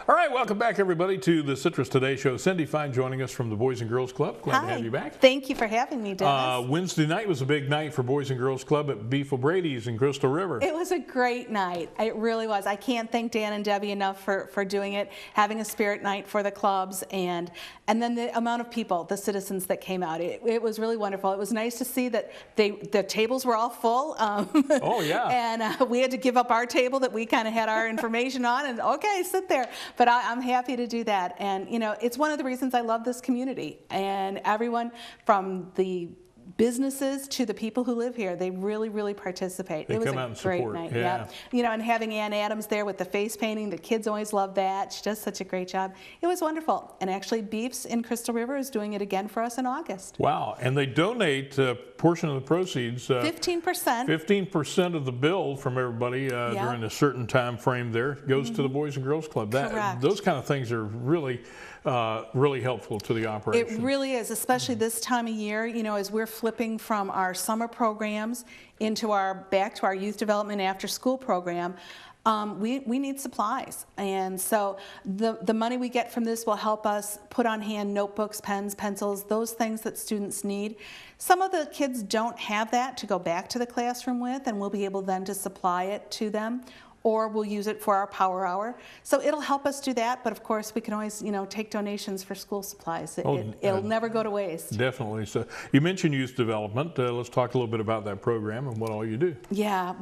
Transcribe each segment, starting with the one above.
All right, welcome back, everybody, to the Citrus Today Show. Cindy Fine joining us from the Boys and Girls Club. Glad to have you back. Thank you for having me, Dennis. Wednesday night was a big night for Boys and Girls Club at Beef O'Brady's in Crystal River. It was a great night. It really was. I can't thank Dan and Debbie enough for doing it, having a spirit night for the clubs, and then the amount of people, the citizens that came out. It was really wonderful. It was nice to see that the tables were all full. Oh, yeah. And we had to give up our table that we kind of had our information on, and okay, sit there. But I'm happy to do that. And, you know, it's one of the reasons I love this community. And everyone from the businesses to the people who live here, they really, really participate. They it was come a out and great support. night. Yeah. You know, and having Ann Adams there with the face painting, the kids always love that. She does such a great job. It was wonderful. And actually, Beefs in Crystal River is doing it again for us in August. Wow. And they donate a portion of the proceeds. 15%. 15% of the bill from everybody during a certain time frame there goes to the Boys and Girls Club. Correct. Those kind of things are really really helpful to the operation. It really is, especially this time of year, you know, as we're flipping from our summer programs into back to our youth development after school program. We need supplies, and so the money we get from this will help us put on hand notebooks, pens, pencils, those things that students need. Some of the kids don't have that to go back to the classroom with, and we'll be able then to supply it to them, or we'll use it for our power hour. So it'll help us do that, but of course we can always, you know, take donations for school supplies. It'll never go to waste. Definitely. So you mentioned youth development. Let's talk a little bit about that program and what all you do. Yeah,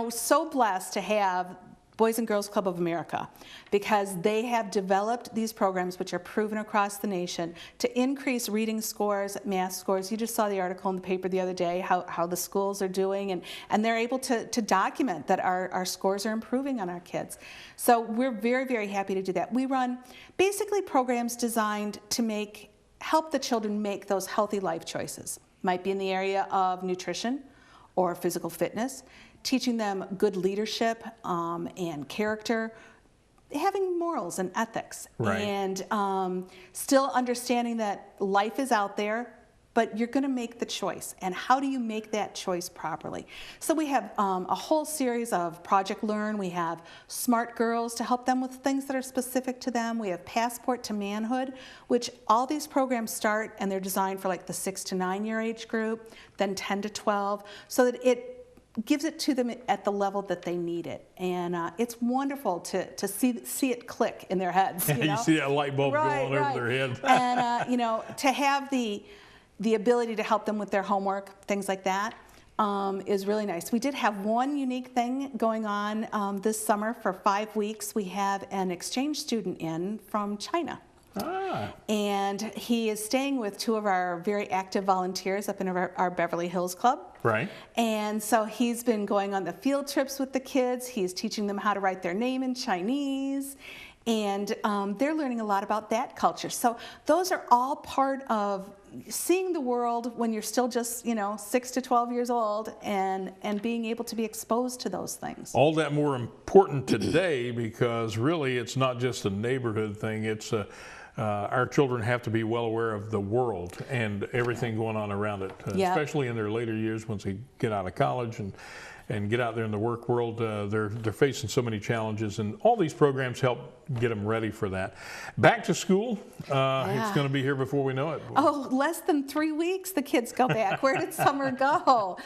so blessed to have Boys and Girls Club of America, because they have developed these programs which are proven across the nation to increase reading scores, math scores. You just saw the article in the paper the other day how the schools are doing, and they're able to document that our scores are improving on our kids. So we're very, very happy to do that. We run basically programs designed to help the children make those healthy life choices. Might be in the area of nutrition or physical fitness, teaching them good leadership and character, having morals and ethics, right. And still understanding that life is out there, but you're going to make the choice. And how do you make that choice properly? So we have a whole series of Project Learn. We have Smart Girls to help them with things that are specific to them. We have Passport to Manhood, which all these programs start, and they're designed for like the 6 to 9 year age group, then 10 to 12, so that it gives it to them at the level that they need it. And it's wonderful to see it click in their heads. You see that light bulb going over their head. And you know, to have the ability to help them with their homework, things like that, is really nice. We did have one unique thing going on this summer for 5 weeks. We have an exchange student in from China. And he is staying with 2 of our very active volunteers up in our Beverly Hills Club. Right. And so he's been going on the field trips with the kids. He's teaching them how to write their name in Chinese. And they're learning a lot about that culture. So those are all part of seeing the world when you're still just, 6 to 12 years old, and being able to be exposed to those things. All that more important today, because really it's not just a neighborhood thing. It's our children have to be well aware of the world and everything going on around it, especially in their later years once they get out of college and get out there in the work world. They're facing so many challenges, and all these programs help get them ready for that. Back to school, it's going to be here before we know it. Oh, less than 3 weeks the kids go back. Where did summer go?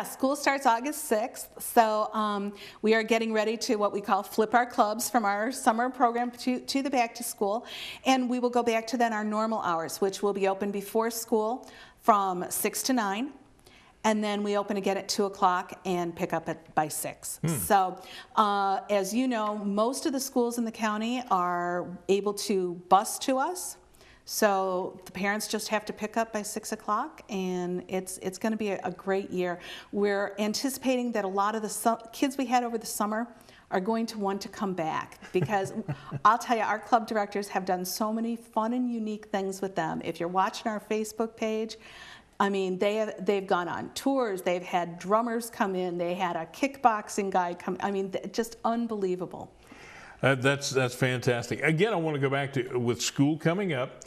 School starts August 6th, so we are getting ready to what we call flip our clubs from our summer program to the back to school, and we will go back to then our normal hours, which will be open before school from 6 to 9. And then we open again at 2 o'clock and pick up by 6. So, as you know, most of the schools in the county are able to bus to us. So the parents just have to pick up by 6 o'clock, and it's going to be a great year. We're anticipating that a lot of the kids we had over the summer are going to want to come back, because I'll tell you, our club directors have done so many fun and unique things with them. If you're watching our Facebook page, I mean, they've gone on tours, they've had drummers come in, they had a kickboxing guy come, I mean, just unbelievable. That's fantastic. Again, I want to go back to, with school coming up,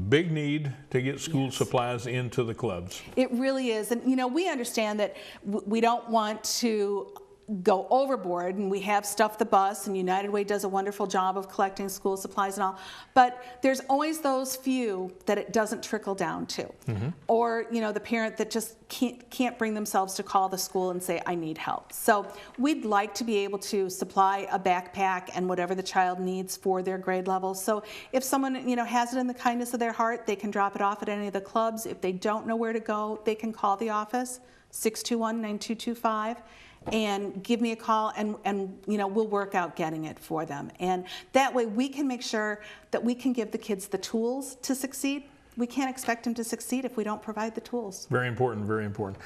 big need to get school supplies into the clubs. It really is. And, we understand that we don't want to go overboard, and we have stuffed the bus, and United Way does a wonderful job of collecting school supplies and all, but there's always those few that it doesn't trickle down to. Or, you know, the parent that just can't bring themselves to call the school and say, I need help. So we'd like to be able to supply a backpack and whatever the child needs for their grade level. So if someone, you know, has it in the kindness of their heart, they can drop it off at any of the clubs. If they don't know where to go, they can call the office, 621-9225. And give me a call, and you know, we'll work out getting it for them. And that way we can make sure that we can give the kids the tools to succeed. We can't expect them to succeed if we don't provide the tools. Very important, very important.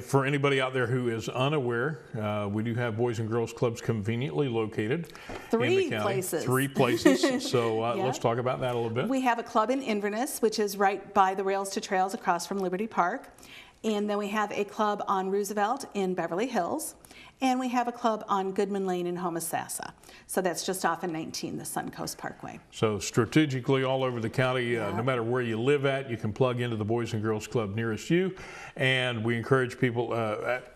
For anybody out there who is unaware, we do have Boys and Girls Clubs conveniently located in the county. Places. 3 places. So Yeah. let's talk about that a little bit. We have a club in Inverness, which is right by the Rails to Trails across from Liberty Park. And then we have a club on Roosevelt in Beverly Hills. And we have a club on Goodman Lane in Homosassa. So that's just off in 19, the Suncoast Parkway. So strategically all over the county, no matter where you live at, you can plug into the Boys and Girls Club nearest you. And we encourage people,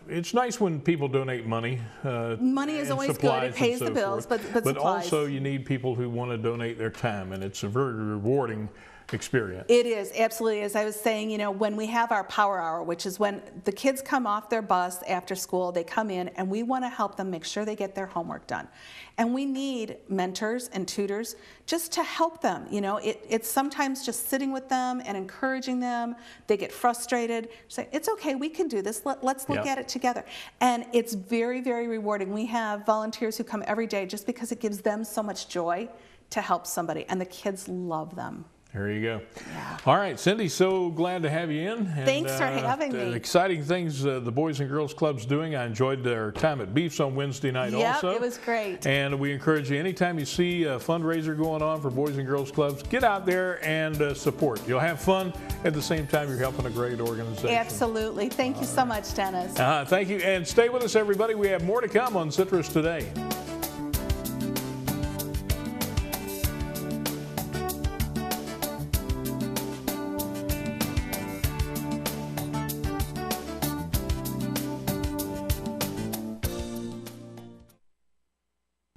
it's nice when people donate money. Money is always good, it pays the bills, but supplies. Also you need people who want to donate their time, and it's a very rewarding experience. It is, absolutely. As I was saying, you know, when we have our power hour, which is when the kids come off their bus after school, they come in, and we want to help them make sure they get their homework done. And we need mentors and tutors just to help them. You know, it's sometimes just sitting with them and encouraging them. They get frustrated. Say, it's okay, we can do this. Let's look at it together. And it's very, very rewarding. We have volunteers who come every day just because it gives them so much joy to help somebody, and the kids love them. There you go. Yeah. All right, Cindy, so glad to have you in. And, thanks for having me. Exciting things the Boys and Girls Club's doing. I enjoyed their time at Beefs on Wednesday night also. Yeah, it was great. And we encourage you, anytime you see a fundraiser going on for Boys and Girls Clubs, get out there and support. You'll have fun. At the same time, you're helping a great organization. Absolutely. Thank you so much, Dennis. Thank you. And stay with us, everybody. We have more to come on Citrus Today.